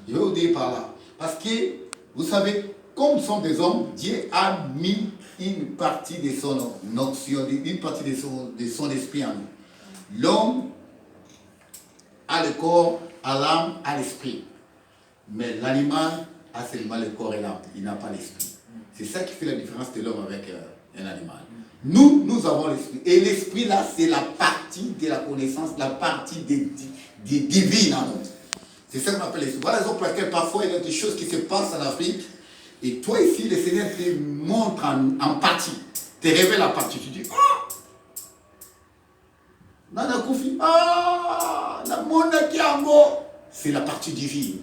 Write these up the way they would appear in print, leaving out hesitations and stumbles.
Je vais vous dire par là. Parce que, vous savez, comme nous sommes des hommes, Dieu a mis une partie de son notion, une partie de son esprit en nous. L'homme a le corps, a l'âme, a l'esprit. Mais l'animal a seulement le corps et l'âme. Il n'a pas l'esprit. C'est ça qui fait la différence de l'homme avec un animal. Nous avons l'esprit. Et l'esprit, là, c'est la partie de la connaissance, la partie des divines en nous. C'est ça qu'on appelle l'esprit. Voilà la raison pour laquelle parfois il y a des choses qui se passent en Afrique. Et toi ici, le Seigneur te montre en partie. Te révèle la partie. Tu dis, oh! Nana Koufi, ah! La Mona Kiambo! C'est la partie divine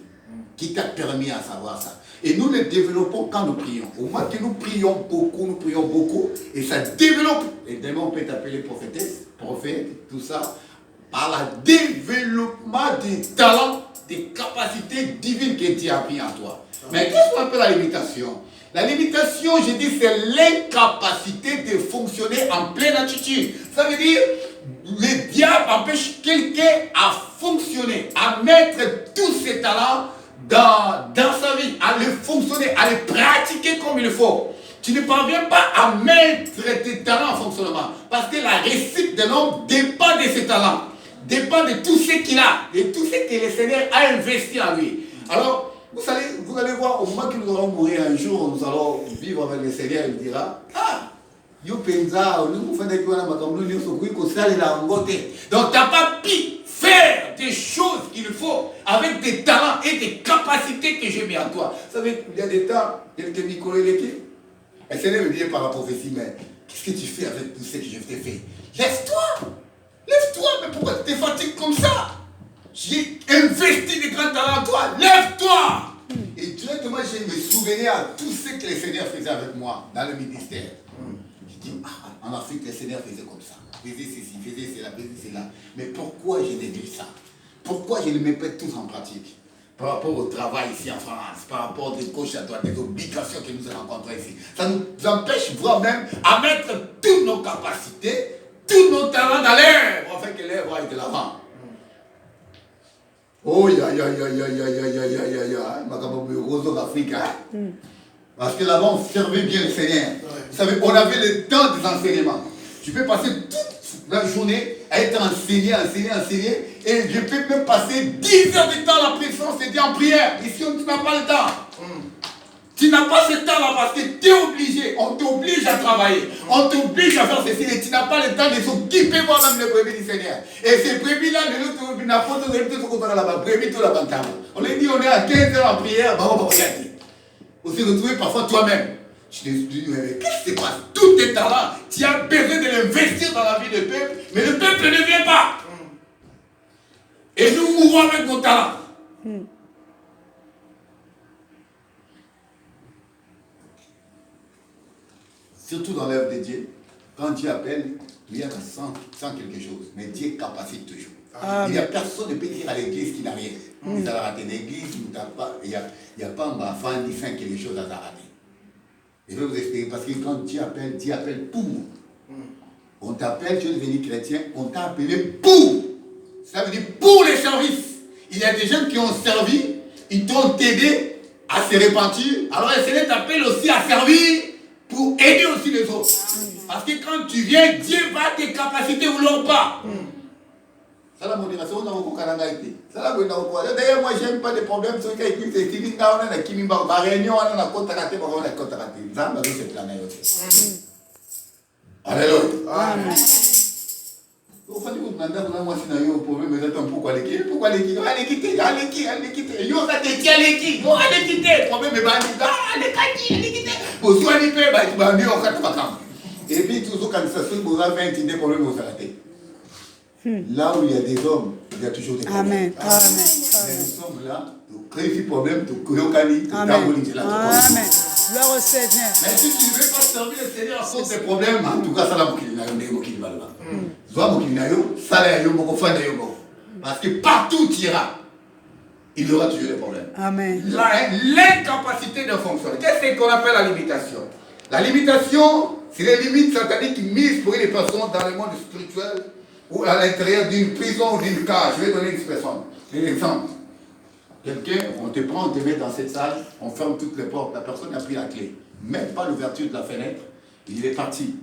qui t'a permis à savoir ça. Et nous le développons quand nous prions. Au moins que nous prions beaucoup, et ça développe. Et demain, on peut t'appeler prophétesse, prophète, tout ça, par le développement des talents, des capacités divines que Dieu a mis en toi. Mais qu'est-ce qu'on appelle la limitation? La limitation, je dis, c'est l'incapacité de fonctionner en pleine attitude. Ça veut dire, le diable empêche quelqu'un à fonctionner, à mettre tous ses talents dans sa vie, à le fonctionner, à le pratiquer comme il faut. Tu ne parviens pas à mettre tes talents en fonctionnement. Parce que la réussite de l'homme dépend de ses talents, dépend de tout ce qu'il a, de tout ce que le Seigneur a investi en lui. Alors, vous allez voir, au moment que nous allons mourir un jour, nous allons vivre avec le Seigneur, il dira, ah, yo penza, nous faisons des choses, donc tu n'as pas pu faire des choses qu'il faut avec des talents et des capacités que j'ai mis en toi. Vous savez, il y a des temps, quelqu'un m'y connaît l'équipe. Le Seigneur me dit par la prophétie, mais qu'est-ce que tu fais avec tout ce que je t'ai fait? Lève-toi! Lève-toi, mais pourquoi tu te fatigues comme ça? J'ai investi des grands talents en toi, lève-toi! Et directement, je me souvenais à tout ce que le Seigneur faisait avec moi dans le ministère. Je dis, en Afrique, le Seigneur faisait comme ça. Faisait ceci, faisait cela, faisait cela. Mais pourquoi je néglige ça? Pourquoi je ne mets pas tous en pratique? Par rapport au travail ici en France, par rapport de gauche à droite, des obligations que nous rencontrons ici. Ça nous empêche voire même à mettre toutes nos capacités, tous nos talents dans l'air, afin que l'air aille de l'avant. Oh, Afrique, parce que là-bas, on servait bien le Seigneur. Vous savez, on avait le temps des enseignements. Tu peux passer toute la journée à être enseigné, et je peux même passer 10 heures de temps à la présence de Dieu en prière. Ici, tu n'as pas le temps. Tu n'as pas ce temps-là parce que tu es obligé, on t'oblige à travailler, on t'oblige à faire ceci, et tu n'as pas le temps de s'occuper moi-même les brebis du Seigneur. Et ces brebis-là, on les dit, on est à 15 heures en prière, on s'est retrouvé parfois toi-même. Je te dis, mais qu'est-ce qui se passe? Tous tes talents, tu as besoin de l'investir dans la vie du peuple, mais le peuple ne vient pas. Et nous mourons avec nos talents. Surtout dans l'œuvre de Dieu, quand Dieu appelle, il y a sans quelque chose. Mais Dieu capacite toujours. Il n'y a personne qui peut dire à l'église qu'il n'a rien. Il a raté l'église, il n'y a pas un enfant qui fait quelque chose à rater. Je vais vous expliquer, parce que quand Dieu appelle pour. On t'appelle, tu es devenu chrétien, on t'a appelé pour. Ça veut dire pour les services. Il y a des gens qui ont servi, ils t'ont aidé à se repentir. Alors le Seigneur t'appelle aussi à servir pour aider aussi les autres. Parce que quand tu viens, Dieu va tes capacités ou non pas. Ça la modération, on a beaucoup de été. Ça la modération. D'ailleurs, moi, j'aime pas de problèmes sur lesquels il y a une réunion, on a contacté, on a contacté. Ça, on a ce plan aussi. Alléluia. Amen. Au fond, vous demandez à moi si vous avez un problème, mais attends, pourquoi les quitter? Pourquoi les quitter? Allez quitter. Yo, ça te tient les quitter. Bon, allez quitter. Le problème est banni. Allez quitter. Pour soigner, il peut, tu vas venir au 4 vacances. Et puis, toujours quand ça se fait, vous avez 20 idées problèmes, vous arrêtez. Là où il y a des hommes, il y a toujours des problèmes. Amen. Mais nous sommes là, nous créons des problèmes, nous créons des problèmes. Amen. Gloire au Seigneur. Mais si tu ne veux pas servir le Seigneur à cause des problèmes, en tout cas, ça va parce que partout tu iras, il y aura toujours des problèmes. Amen. L'incapacité de fonctionner. Qu'est-ce qu'on appelle la limitation? La limitation, c'est les limites sataniques mises pour les personnes dans le monde spirituel ou à l'intérieur d'une prison ou d'une cage. Je vais donner une expression, un exemple. Quelqu'un, on te prend, on te met dans cette salle, on ferme toutes les portes, la personne a pris la clé. Même pas l'ouverture de la fenêtre, il est parti.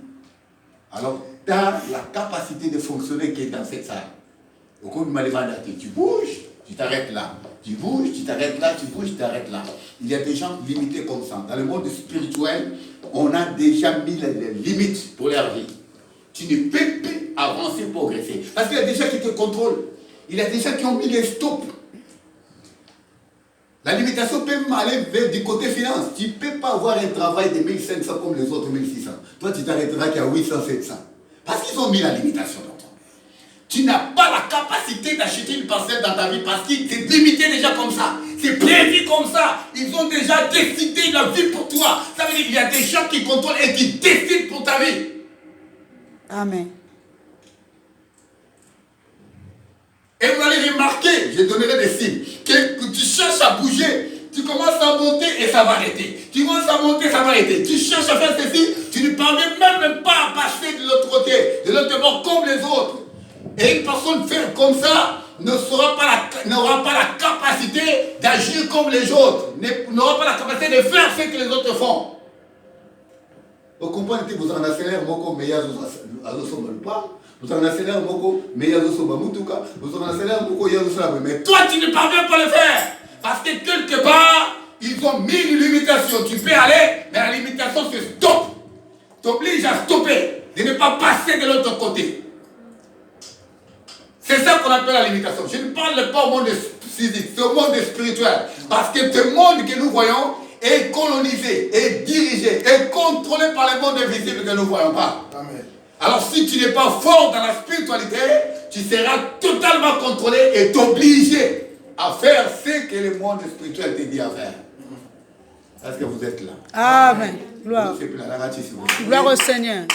Alors, tu as la capacité de fonctionner qui est dans cette salle. Au cours de tu bouges, tu t'arrêtes là. Tu bouges, tu t'arrêtes là, tu bouges, tu t'arrêtes là. Il y a des gens limités comme ça. Dans le monde spirituel, on a déjà mis les limites pour leur vie. Tu ne peux plus avancer, progresser. Parce qu'il y a des gens qui te contrôlent. Il y a des gens qui ont mis les stops. La limitation peut aller vers du côté finance. Tu ne peux pas avoir un travail de 1500 comme les autres 1600. Toi, tu t'arrêteras qu'à 800, 700. Parce qu'ils ont mis la limitation dans toi. Tu n'as pas la capacité d'acheter une parcelle dans ta vie parce qu'il t'est limité déjà comme ça. C'est prévu comme ça. Ils ont déjà décidé la vie pour toi. Ça veut dire qu'il y a des gens qui contrôlent et qui décident pour ta vie. Amen. Et vous allez remarquer, je donnerai des signes, que tu cherches à bouger, tu commences à monter et ça va arrêter. Tu commences à monter, ça va arrêter. Tu cherches à faire ceci, tu ne parviens même pas à passer de l'autre côté, de l'autre bord comme les autres. Et une personne fait comme ça n'aura pas la capacité d'agir comme les autres, n'aura pas la capacité de faire ce que les autres font. Vous comprenez que vous en accélérez, vous meilleur pas. Vous en accélérez beaucoup, mais mais toi tu ne parviens pas à le faire. Parce que quelque part, ils ont mis une limitation. Tu peux aller, mais la limitation c'est stop. T'oblige à stopper, de ne pas passer de l'autre côté. C'est ça qu'on appelle la limitation. Je ne parle pas au monde physique, c'est au monde spirituel. Parce que ce monde que nous voyons est colonisé, est dirigé, est contrôlé par les mondes invisibles que nous ne voyons pas. Amen. Alors si tu n'es pas fort dans la spiritualité, tu seras totalement contrôlé et t'obligé à faire ce que le monde spirituel te dit à faire. Est-ce que vous êtes là? Amen. Gloire. Gloire au Seigneur.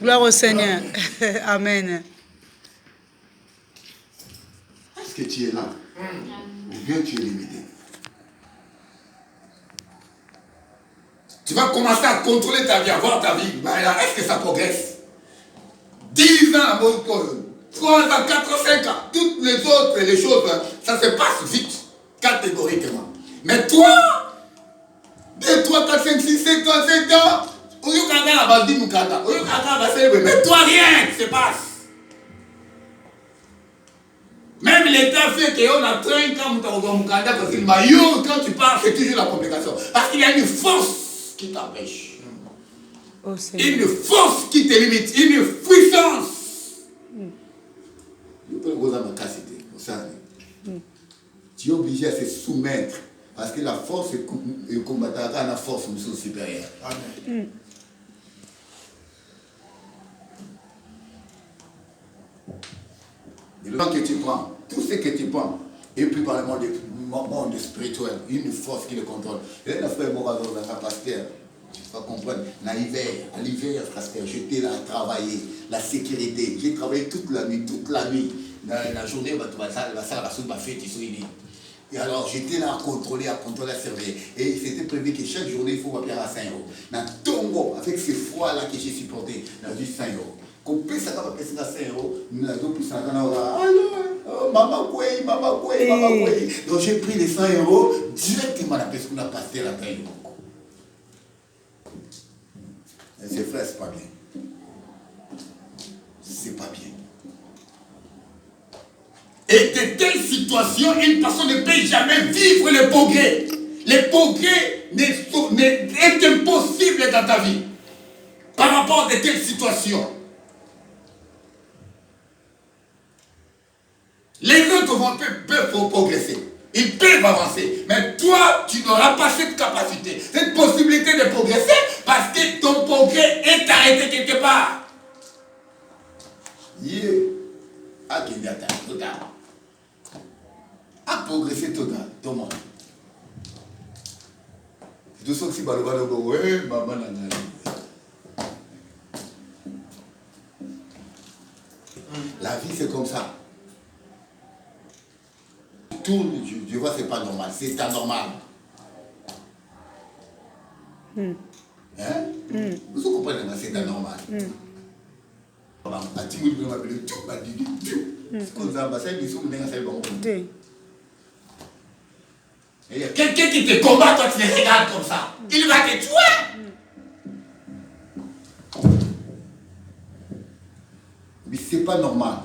Gloire au Seigneur. Amen. Est-ce que tu es là? Ou bien tu es limité? Tu vas commencer à contrôler ta vie, à voir ta vie. Est-ce que ça progresse? 10 ans, 3 ans, 4 ans, 5 ans. Toutes les autres les choses, ça se passe vite, catégoriquement. Mais toi, 2, 3, 4, 5, 6, 7 ans, 7 ans, mais toi, rien ne se passe. Même l'État fait qu'on a 5 ans, quand tu parles, c'est toujours la complication. Parce qu'il y a une force qui t'empêche. Oh, une force qui te limite, une puissance. Tu es obligé à se soumettre parce que la force combattra la force supérieure. Amen. Le temps que tu prends, tout ce que tu prends, et puis par le monde spirituel, une force qui le contrôle. Et là, frère Morazo, dans la pasteur, tu vas comprendre, à l'hiver, frère, j'étais là à travailler, la sécurité. J'ai travaillé toute la nuit. Dans la journée, ma fête, et alors, j'étais là à contrôler, à surveiller. Et c'était prévu que chaque journée, il faut m'appeler à 5 euros. Dans Tongo, avec ces fois-là que j'ai supporté, dans du 5 euros. Qu'on peut ça va passer à 5 euros, nous avons plus 5 euros. Maman, quoi. Donc j'ai pris les 100 euros directement à la personne qu'on a passé la taille. Et c'est frère, c'est pas bien. C'est pas bien. Et de telles situations, une personne ne peut jamais vivre le progrès. Le progrès est impossible dans ta vie par rapport à de telles situations. Les autres peuvent progresser, ils peuvent avancer, mais toi, tu n'auras pas cette capacité, cette possibilité de progresser parce que ton progrès est arrêté quelque part. À progresser total, tout le monde. Tout ça qui maman. La vie c'est comme ça. Je vois, c'est pas normal, c'est anormal. Vous comprenez, c'est anormal. Il y a quelqu'un qui te combat, toi tu les regardes comme ça. Il va te tuer. Mais c'est pas normal.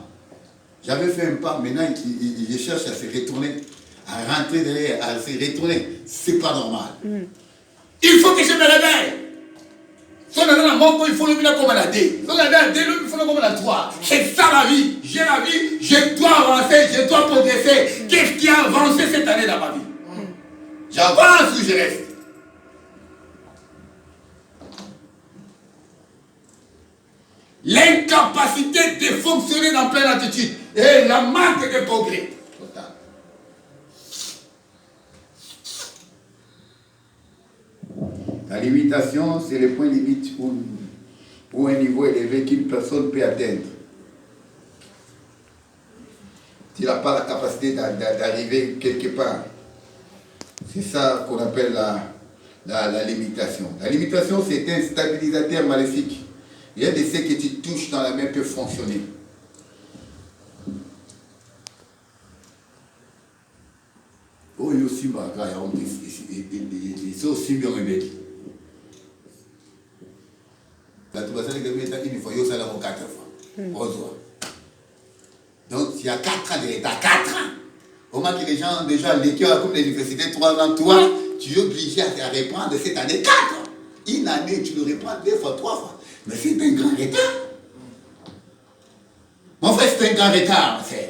J'avais fait un pas, maintenant il cherche à se retourner, à rentrer derrière, à se retourner. C'est pas normal. Il faut que je me réveille. Si on a dans la mort, il faut le mettre comme à la dé. Si on a dans la dé, il faut le mettre comme à la 3. C'est ça la vie. J'ai la vie, je dois avancer, je dois progresser. Qu'est-ce qui a avancé cette année dans ma vie? J'avance ou je reste? L'incapacité de fonctionner dans pleine attitude et la manque de progrès total. La limitation, c'est le point limite pour un niveau élevé qu'une personne peut atteindre. Tu n'as pas la capacité d'arriver quelque part. C'est ça qu'on appelle la limitation. La limitation, c'est un stabilisateur maléfique. Il y a des faits que tu touches dans la main peuvent fonctionner. Oh, il y a aussi c'est aussi bien rebelle. Là, tu vas faire une fois, il y a 4 fois. Donc, il y a 4 ans de l'état, 4 ans. Au moment que les gens, déjà, l'école comme l'université, 3 ans, toi, tu es obligé à reprendre cette année 4 ans. Une année, tu le reprends 2 fois, 3 fois. Mais c'est un grand retard. Mon frère, c'est un grand retard, mon frère.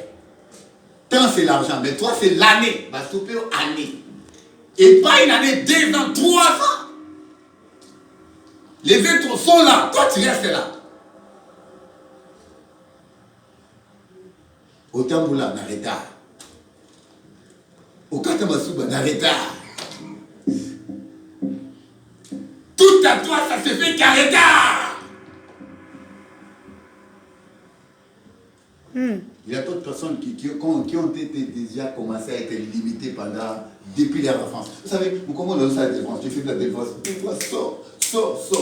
Tant c'est l'argent, mais toi, c'est l'année. Va souper année. Et pas une année, 2 ans, 3 ans. Les autres sont là. Toi, tu restes là. Au Tamboula, on a retard. Au Katamasuba, on a retard. Tout à toi, ça se fait qu'à retard. Il y a d'autres personnes qui ont été déjà commencé à être limitées depuis leur enfance. Vous savez, comment on a ça la défense? Tu fais de la défense. Une fois, sors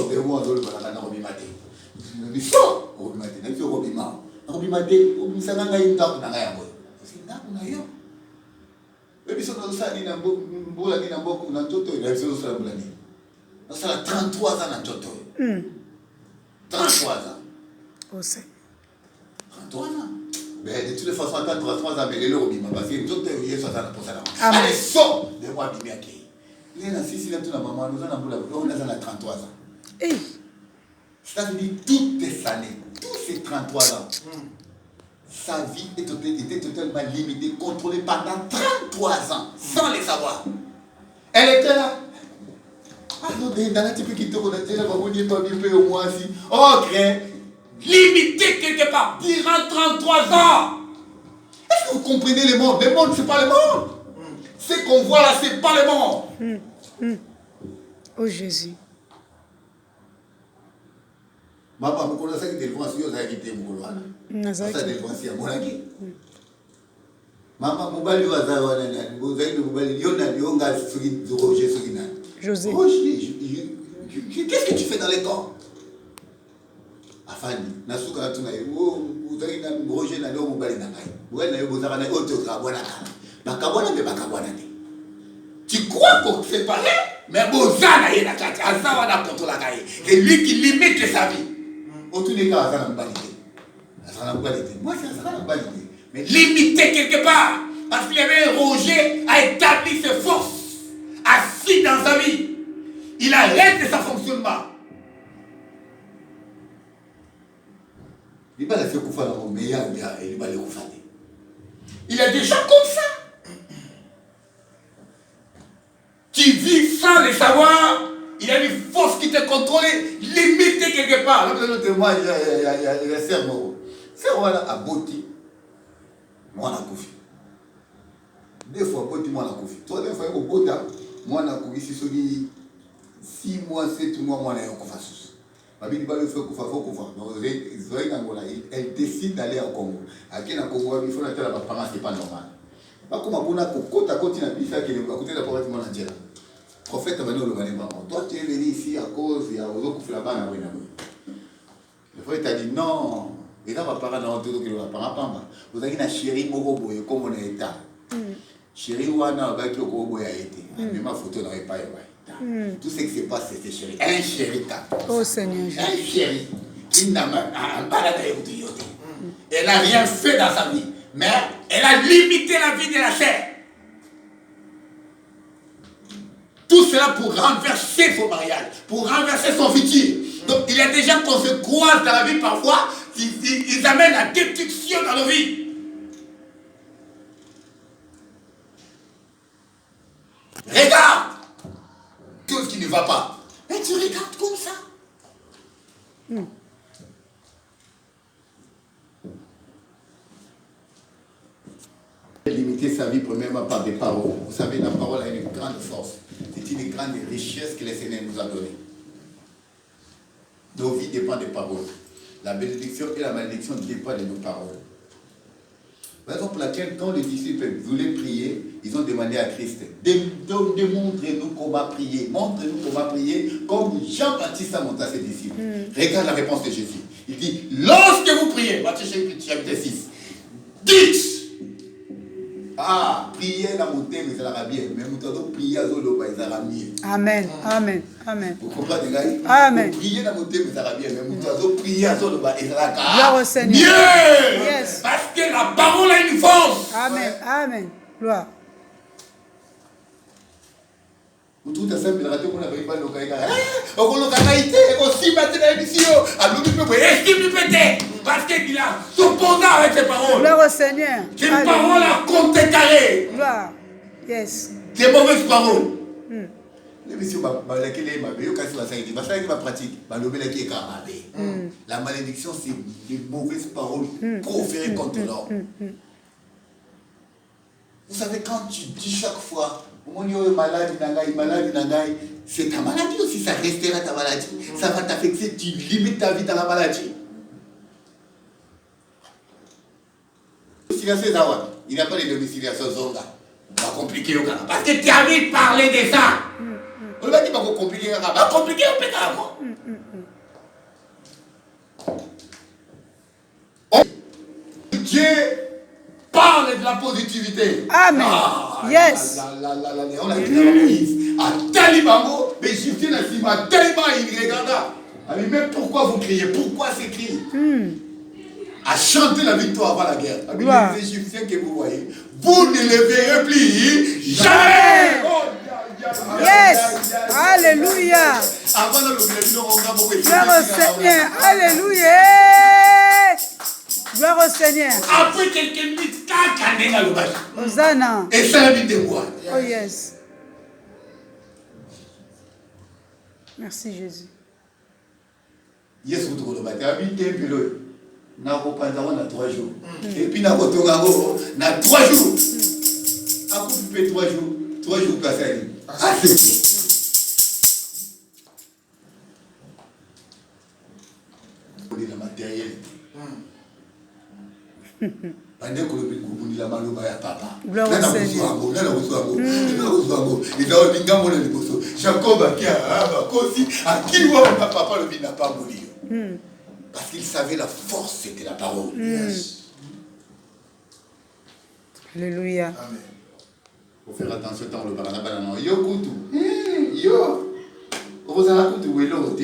de moi, on va dans le matin. Sors au matin, tu es au matin. Au matin, ça n'a pas eu de temps pour n'avoir. C'est là qu'on a eu. Mais puis, si on a ça, il y a beaucoup de choses. Il y a des choses qui ça a 33 ans dans Tchoto. 33 ans. Oh, c'est. 33 ans. Mais de toutes les façons, attends 33 ans, mais les lots, parce que nous autres, il y a 60 pour ça. Allez, sors de moi, Bimiaki. Il y a 6 ans, tout la maman, nous on a 33 ans. C'est-à-dire toutes ces années, tous ces 33 ans, sa vie était totalement limitée, contrôlée pendant 33 ans, sans les savoir. Elle était là. Alors, dans un petit peu qui te connaît, déjà, on dit pas bien peu au moins si. Oh, crée, limité quelque part, durant 33 ans. Est-ce que vous comprenez le monde? Le monde, c'est pas le monde. Ce qu'on voit là, c'est pas le monde. Oh, Jésus. Maman, vous connaissez que des fois, si vous avez quitté mon couloir. Ça, des fois, si vous avez maman, vous avez vous avez vous avez José. Qu'est-ce que tu fais dans les camps? Afani, nasuka tuna vous avez un projet na ndo mobali na ngai. Vous avez vous avez un autre kabwana kana. Bakabwana be bakabwana te. Tu crois qu'on s'est parlé? Mais bozana yena kati azawa na contrôle kai. Et lui qui limite sa vie. Au tous les cas, ça n'a pas été. Ça n'a pas été. Moi, ça n'a pas été. Mais limité quelque part. Parce qu'il y avait un Roger a établi ses forces. Assis dans sa vie. Il arrête de sa fonctionnement. Il va laisser Koufa dans mon meilleur et il va le Koufa. Il y a des gens comme ça. Qui vivent sans le savoir. Il y a une force qui te contrôle, limitée quelque part. Là, moi, il y a un cerveau. Cerveau a Boti. Moi, on a Koufi. 2 fois Boti, moi, on a Koufi. 3e fois, au Bota, moi, on a Koufi. Si je 6 mois, 7 mois, moi, on a Koufa. Ma vie, il va le faire Koufa, faut Koufa. Donc, elle décide d'aller au Congo. À qui dans le Congo, il faut la terre à ma parents, c'est pas normal. Pas comme on a côté à côté, il a à côté de la pauvreté mondiale. Prophète va nous le dire, toi tu es venu ici à cause, il y a aux autres qui là-bas. Le prophète a dit non, et là, ma parole n'a pas dit que vous avez une chérie, comme on est état. Chérie, wana ba ki ko boya été. Même ma photo n'aurait pas eu. Tout ce qui se passe, c'était chéri. Un chéri. Oh Seigneur. Un chéri. Qui n'a pas elle n'a rien fait dans sa vie. Mais elle a limité la vie de la chair. Tout cela pour renverser son mariage, pour renverser son futur. Donc il y a des gens qu'on se croise dans la vie parfois, ils amènent la destruction dans nos vies. Regarde tout ce qui ne va pas. Mais tu regardes comme ça. Limiter sa vie premièrement par des paroles. Vous savez, la parole a une grande force. C'est une grande richesse que le Seigneur nous a donnée. Nos vies dépendent des paroles. La bénédiction et la malédiction dépendent de nos paroles. Raison pour laquelle, quand les disciples voulaient prier, ils ont demandé à Christ, démontre-nous comment prier. Montre-nous comment prier, comme Jean-Baptiste a montré à ses disciples. Regarde la réponse de Jésus. Il dit, lorsque vous priez, Matthieu chapitre 6, dites, priez la montagne, mais ça la bien. Mais nous devons prier à Zoloba, ça la mieux. Amen, amen, amen. Vous comprenez, gars? Amen. Priez la montagne, mais ça la bien. Mais nous devons prier à Zoloba, et ça la Gloire au Seigneur. mieux. Yes. Parce que la parole a une force. Amen, amen. Gloire. Vous trouvez ça, mais la radio, on n'avait pas le cas. On l'a été, aussi maintenant, ici, à l'autre peu, estime du pété. Parce qu'il a s'opposé avec ses paroles. Gloire au Seigneur. Ses paroles à compte carré. Gloire. Yes. Des mauvaises paroles. Les messieurs, la malédiction, c'est des mauvaises paroles proférées contre l'homme. Vous savez, quand tu dis chaque fois, malade, c'est ta maladie aussi, ça restera ta maladie. Ça va t'affecter, tu limites ta vie dans la maladie. Il n'y a pas de domiciliation zonga. Ça va compliquer au Ghana. Parce que tu as envie de parler de ça. On ne va pas compliquer au Ghana. Compliquer au Ghana. Dieu parle de la positivité. Amen. Yes. On a dit à Moïse, à Talibango, mais Jésus n'a dit, à Taliban, il regarda. Mais pourquoi vous criez? Pourquoi ces cris? À chanter la victoire avant la guerre. Les Égyptiens que vous voyez, vous ne les verrez plus jamais. Yes. Alléluia. Gloire au Seigneur. Alléluia. Gloire au Seigneur. Après quelques minutes, quand le bâche. Hosanna. Et ça la vie de moi. Oh yes. Merci Jésus. Yes, vous trouvez le matin. Na reprendre on a 3 jours. Et puis na kotongango na 3 jours. A couper 3 jours. 3 jours passés. Ah c'est. Pour le matériel. Pendant que le couple la maloba ya papa. Gloire au Seigneur. Jacob a qui a aussi à qui voit papa le n'a pas mourir. Parce qu'il savait la force, c'était la parole. Yes. Alléluia. Amen. Il faut faire attention quand le parle. Yo kutu. Yo. Vous allez kutu ou l'autre.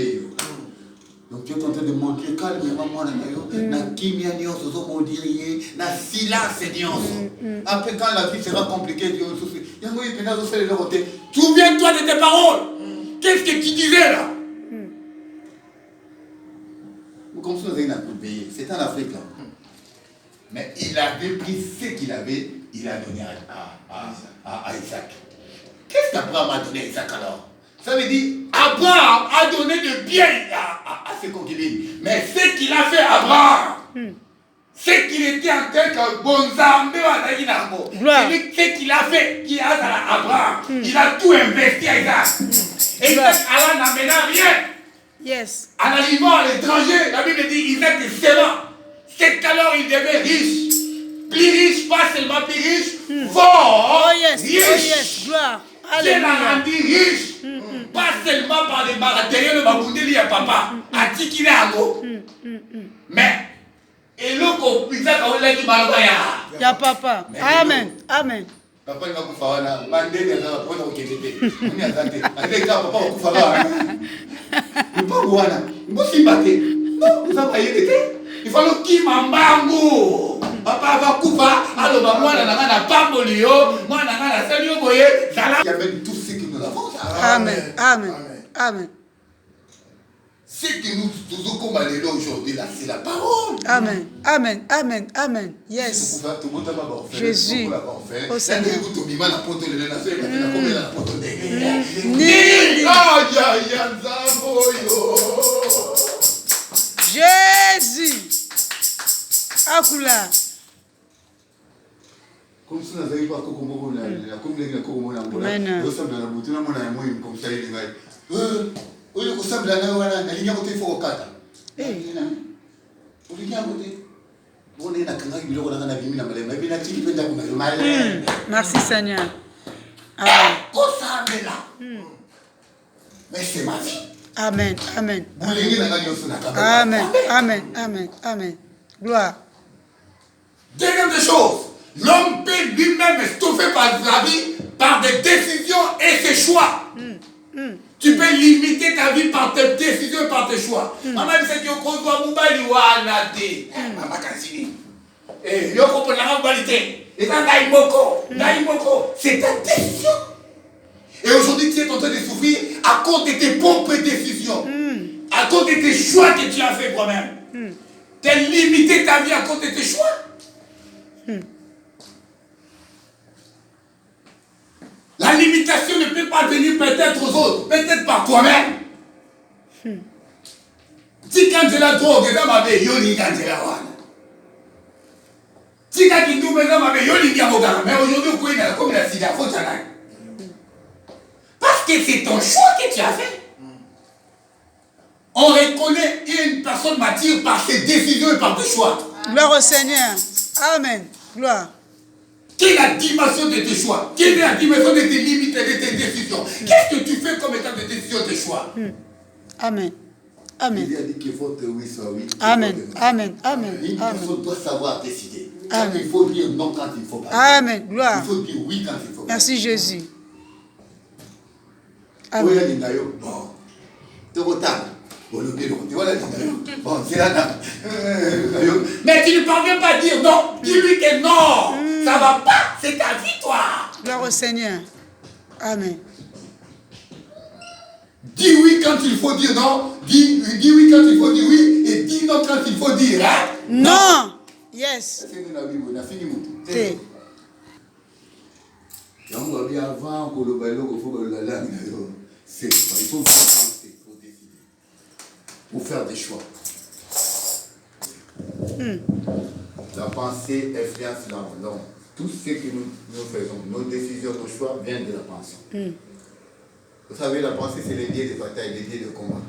Donc tu es en train de montrer calmement moi na kimia nyonso zo modirier na silence nyonso. Après quand la vie sera compliquée, Dieu souci. Yango il peut nous faire le côté. Souviens-toi de tes paroles. Qu'est-ce que tu disais là? Comme ça, c'est en Afrique là. Mais il avait pris ce qu'il avait, il a donné à Isaac. Qu'est-ce qu'Abraham a donné à Isaac alors? Ça veut dire, Abraham a donné de bien à ses concubines. Mais ce qu'il a fait, Abraham, ce qu'il était en train de bonzambe à Daginarbo, ce qu'il a fait, qui a à Abraham, il a tout investi à Isaac. Et Isaac, Allah n'amène rien. Yes. En arrivant à l'étranger, la Bible dit Isaac est servant. C'est qu'alors il devait riche. Plus riche, pas seulement plus riche, fort, oh yes. riche. Oh yes. Gloire. Dieu l'a rendu riche. Pas seulement par des matériels, mais à papa. À Tikine Ango. Mais, et l'autre, Isaac a dit Malabaya. Ya papa. Amen. Amen. Papa, il va vous faire un mandé, il va prendre au Québec. On est à Zante. Avec ça, papa, va vous faire un. Il va vous faire un. Il va s'y battre. Non, vous avez été. Il faut le qui m'embargo. Papa va couper. Alors, moi, on a pas bolio. Moi, on a la salle, vous voyez. Il y avait tout ce que nous avons. Amen. Amen. Amen. Ce que nous faisons comme alléluia aujourd'hui, là, c'est la parole. Amen. Amen. Amen. Amen. Yes. Jésus. Au Seigneur. Jésus. Akula. Comme si nous n'avions pas comme merci Seigneur. Amen. Mais c'est ma vie. Amen. Amen. Amen. Amen. Amen. Amen. Gloire. Deuxième des choses, l'homme peut lui-même stopper par la vie par des décisions et ses choix. Tu peux limiter ta vie par tes décisions et par tes choix. Maman, c'est que tu dois moubali wana te. Maman kansini. Eh, yoko pour la mobilité. Et ça naimoko, c'est ta décision. Et aujourd'hui, tu es en train de souffrir à cause de tes propres décisions, à cause de tes choix que tu as fait toi-même. Tu as limité ta vie à cause de tes choix. La limitation ne peut pas venir peut-être aux autres, peut-être par toi-même. Si quand tu la drogue, tu vas me dire, quand tu la vois. Si quand tu vas me dire, mais aujourd'hui, vous pouvez comme la sida, faut parce que c'est ton choix que tu as fait. On reconnaît une personne mature par ses décisions et par tes choix. Gloire au Seigneur. Amen. Gloire. Quelle est la dimension de tes choix? Quelle est la dimension de tes limites et de tes décisions? Qu'est-ce que tu fais comme étant de décisions et de choix? Amen. Amen. Il a dit qu'il faut que oui soit oui. Amen. Amen. Amen. Une Amen. personne doit savoir décider. Amen. Il faut dire non quand il faut pas. Amen. Gloire. Il faut dire oui quand il faut pas. Merci Jésus. Amen. Amen. Mais tu ne parviens pas à dire non. Dis-lui que non. Ça va pas. C'est ta victoire. Gloire au Seigneur. Amen. Dis oui quand il faut dire non. Dis oui quand il faut dire oui. Et dis non quand il faut dire non. Yes. C'est avant que le ballon il faut la langue. Il faut penser, il faut décider. Pour faire des choix. La pensée influence l'homme. Tout ce que nous faisons, nos décisions, nos choix viennent de la pensée. Vous savez, la pensée, c'est les liens de bataille, les liens de combat.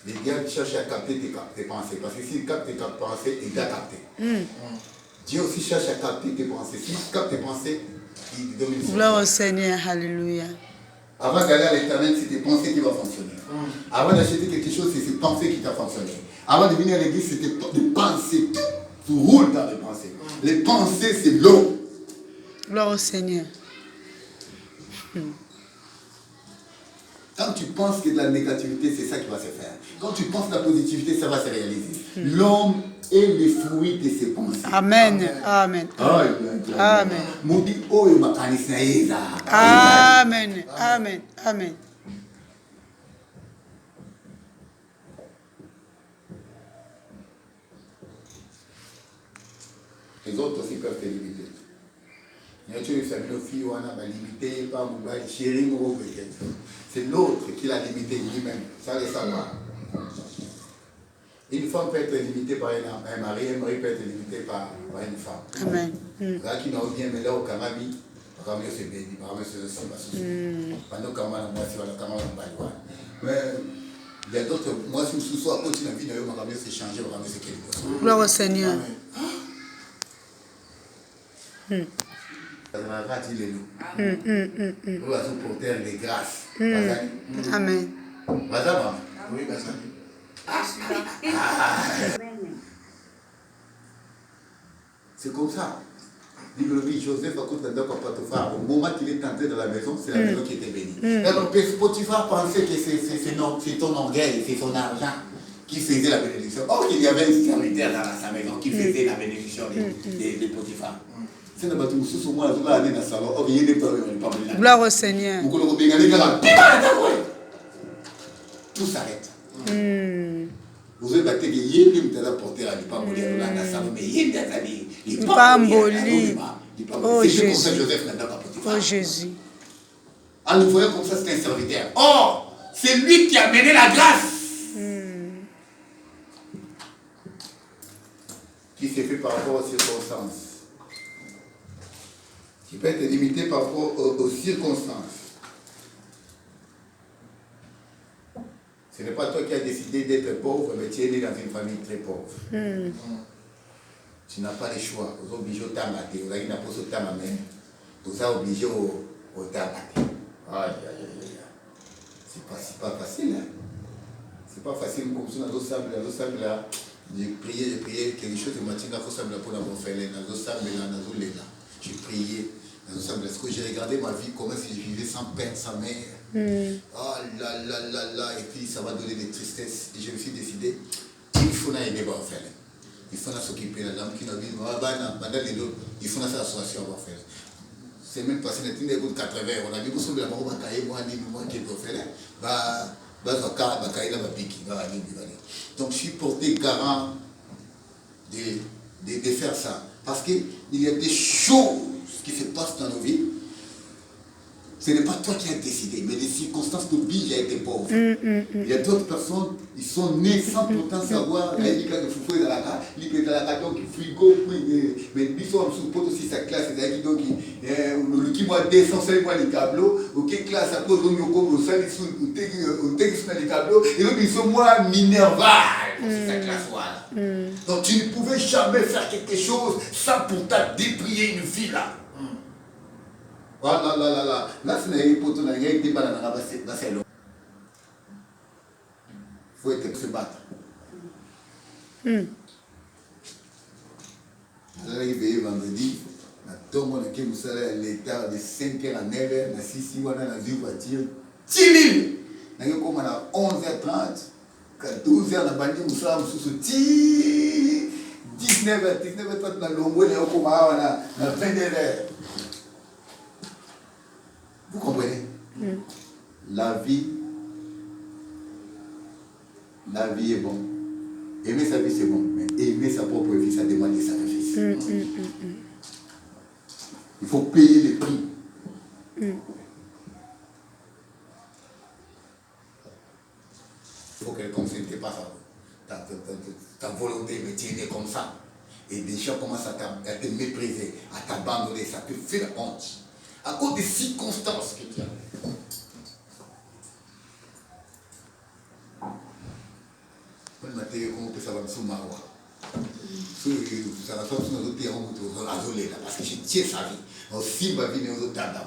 Les diables cherchent à capter tes pensées. Parce que s'ils captent tes pensées, il t'a capté. Dieu aussi cherche à capter tes pensées. S'il capte tes pensées, il domine. Gloire au Seigneur. Alléluia. Avant d'aller à l'éternel, c'est tes pensées qui vont fonctionner. Avant d'acheter quelque chose, c'est tes pensées qui t'ont fonctionné. Avant de venir à l'église, c'est tes pensées. Tu roules dans les pensées. Les pensées, c'est l'eau. Gloire au Seigneur. Quand tu penses que de la négativité, c'est ça qui va se faire. Quand tu penses de la positivité, ça va se réaliser. L'homme est le fruit de ses pensées. Amen. Amen. Amen. Amen. Amen. Amen. Les autres aussi peuvent te limiter. C'est l'autre qui l'a limité lui-même. Ça le savoir. Une femme peut être limitée par un mari peut être limité par une femme. Amen. Là qui n'a bien mais là au Kamabi, par exemple c'est béni, par exemple c'est aussi pendant que moi c'est la Kamabi. Mais il y a d'autres, moi si je suis à côté de la vie, c'est changé, c'est quelque chose. Gloire au Seigneur. Ça va pas dire nous. Nous allons porter les grâces. Amen. Madame. Oui, c'est comme ça. Joseph au moment qu'il est entré dans la maison, c'est la maison qui était bénie. Alors Potiphar pensait que c'est ton orgueil, c'est son argent qui faisait la bénédiction. Or, il y avait un serviteur dans sa maison qui faisait la bénédiction de Potiphar. Gloire au Seigneur. Tout s'arrête. Vous avez battu que yéli m'tala porter à l'ipamboli à la nassam mais yéli d'azali l'ipamboli. Oh Jésus. Oh Jésus. En nous voyant comme ça, c'est un serviteur. Or, c'est lui qui a mené la grâce. Qui s'est fait par rapport aux circonstances. Qui peut être limité par rapport aux circonstances. Ce n'est pas toi qui as décidé d'être pauvre, mais tu es né dans une famille très pauvre. Tu n'as pas le choix. Vous êtes obligé au tamate. Vous avez pas au tamate. Vous êtes obligé au tamate. Aïe, aïe, aïe. C'est pas facile. Hein? C'est pas facile comme ça. Dans le sable là, j'ai prié quelque chose de matinée. Il faut sable pour l'avoir fait. Dans le sable là, j'ai prié. Parce que j'ai regardé ma vie, comment si je vivais sans père, sans mère. Oh là là là là, et puis ça va donner des tristesses. Et je me suis décidé, il faut aider à faire. Il faut s'occuper de l'homme qui n'a dit, il faut s'associer à faire. C'est même passé dans les 80, on a dit que la mort qui est donc je suis porté garant de faire ça. Parce qu'il y a des choses qui se passent dans nos vies. Ce n'est pas toi qui as décidé, mais les circonstances t'obligent à être pauvre. Il y a d'autres personnes, ils sont nés sans pourtant savoir, il y a des foufouilles dans la carte, il y a des donc frigo, mais ils sont sous pot aussi sa classe, c'est-à-dire donc le qui m'a descendu moi les tableaux, ok classe à cause de nous comme le sol, on texte les tableaux, et donc ils sont moi minerval, c'est sa classe voilà. Donc tu ne pouvais jamais faire quelque chose sans pourtant déprier une vie là. Voilà, là, c'est pour ton aïe, il faut se battre. Arrivé vendredi, tout le monde qui nous a l'état de 5h à 9h, na 6h, on a une voiture. 10 000! Nous avons commencé à 11h30, à 12h, on a banni nous sommes sous 19h30, on a l'ombre, on a commencé à 22h. Vous comprenez? La vie est bon. Aimer sa vie, c'est bon. Mais aimer sa propre vie, ça demande des sacrifices. Il faut payer les prix. Il faut que quelqu'un ne sente pas ta volonté de tirer comme ça. Et des gens commencent à te mépriser, à t'abandonner. Ça te fait la honte. À cause des circonstances que tu as. Comment ça va me soumarrer? Ça va faire nos autres terrains parce que je tiens sa vie. Aussi, ma vie est aux autres d'abord.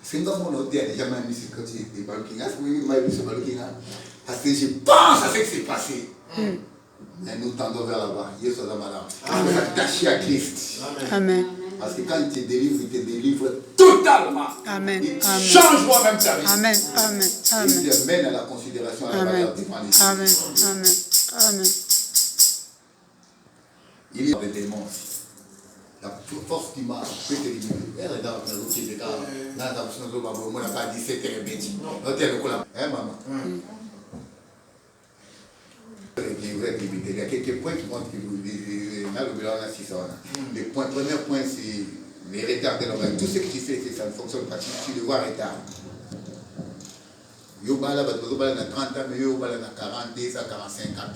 C'est comme mon autre déjà m'a mis sur le côté des Balkingas. Oui, m'a mis sur le Balkingas. Parce que je pense à ce qui s'est passé. Mais nous tendons vers là-bas. Yes, madame. Attaché à Christ. Amen. Parce que quand il te délivre totalement. Amen. Il change moi-même ta vie. Amen. Amen. Amen. Il te mène à la considération à la valeur des familles. Amen. Amen. Amen. Il y a des démons aussi. La force qui marche peut te libérer. Elle est dans le qui est là. Là, on n'a pas 17 heures et midi. Maman. Il y a quelques points qui montrent que vous avez le bilan là, si ça va. Le premier point, c'est les retards de l'homme. Tout ce que tu fais, ça ne fonctionne pas. Tu le vois retard. Il y a 30 ans, mais il y a 40, 45 ans.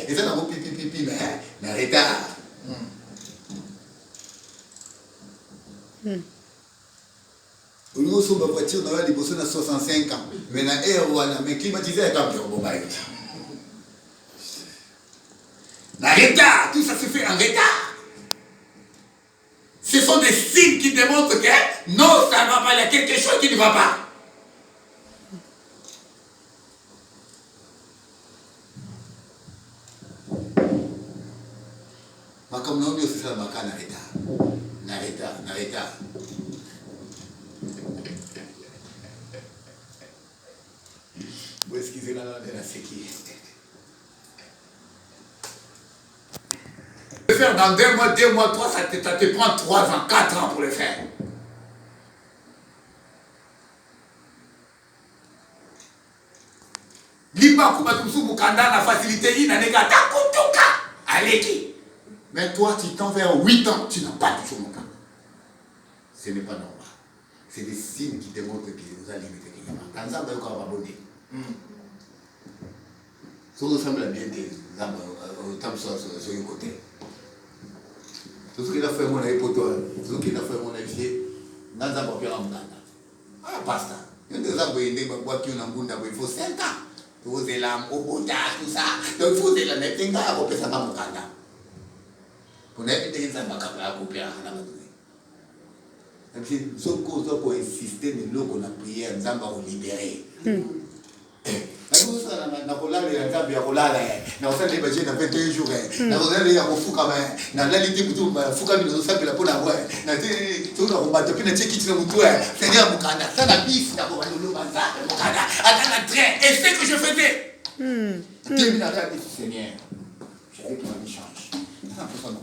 Et ça, on a pipi, mais retard. Nous sommes en voiture, nous avons des personnes à 65 ans. Mais dans l'air, mais climatisé avec un peu de mobile. La retard, tout ça se fait en retard. Ce sont des signes qui démontrent que non, ça ne va pas, il y a quelque chose qui ne va pas. ça maka nareta. Vous excusez la séquille. Le faire dans 2 mois, 3, ça te prend 3 ans, 4 ans pour le faire. Mais toi, tu t'en vers 8 ans, tu n'as pas toujours mon cas. Ce n'est pas normal. C'est des signes qui démontrent que vous allez limiter les gens. Quand ça va encore abonner. Ça ressemble à bien des temps sur le côté. Tout ce qu'il a fait mon avis pour toi, tout ce qu'il a fait mon avis, n'a pas pu rentrer. Ah, basta. Il y a des arbres il faut 5 ans. Tout c'est là, tout ça. Donc il faut que la mettre en garde pour que ça va me garder. Pour n'être pas capable de couper à la maison. Et puis, ce qu'on insister, nous qu'on a prié, nous avons libéré. Et ce que je faisais, Seigneur, j'avais que ma vie change.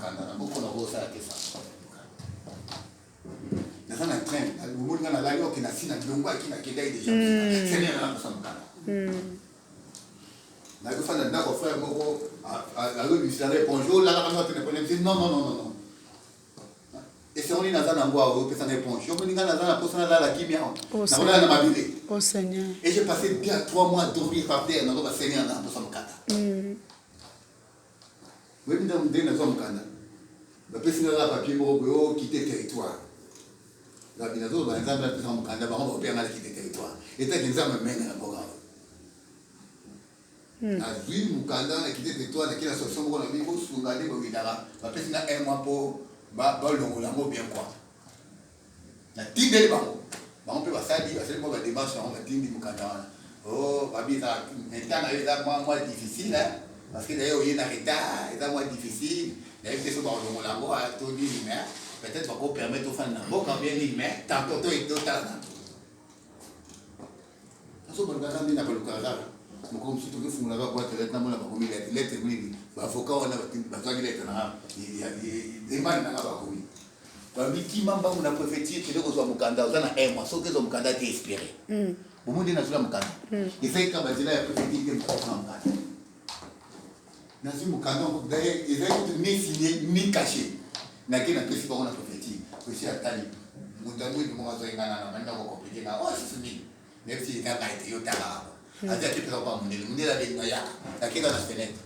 Non. Et si on est dans un endroit où on peut s'en répondre, je me dis dans un poste dans la kimia, oh Seigneur. Et j'ai passé 2 à 3 mois à dormir par terre dans le Seigneur dans le poste de Kata. Oui, nous avons dit dans le Kata. Le président de la papier pour quitter le territoire. La binazo, par exemple, le président de Kata, on va faire quitter le territoire. Et tel exemple mène à la programme. La ville Mukanda a quitté le territoire, qui a la solution pour la vie, pour se regarder pour Vidara. Le président a 1 mois pour le bien quoi. La team de l'Éban. On peut passer à dire, c'est le démarche, on va dire Mukanda. Oh, Babi, ça a moins difficile, hein. Parce que d'ailleurs, il y a un retard, c'est moins difficile. D'ailleurs, c'est ce qu'on a tout dit, peut-être qu'on peut permettre aux femmes de quand bien dit, mais tantôt et tout à l'heure. Ça, c'est le cas de la Kazara. Je comme si tu veux faire la boîte de lettres, lettre, avocat, on a besoin de lettres. Il y a des mains dans la commis. Babi, qui m'a prophétisé que nous sommes Mukanda, on a 1 mois, sauf que nous sommes Mukanda désespérés. Au monde, nous sommes Mukanda. Et c'est quand il a prophétisé que nous sommes Mukanda. Nous sommes Mukanda, d'ailleurs, ils ont ni signé, ni caché. Nous avons prophétisé qu'on a prophétisé. Aussi à Tali. Nous avons dit que nous avons compliqué. Oh, c'est fini. Même si il y a été au Tara. A dit à qui peut pas mon nez, la fenêtre.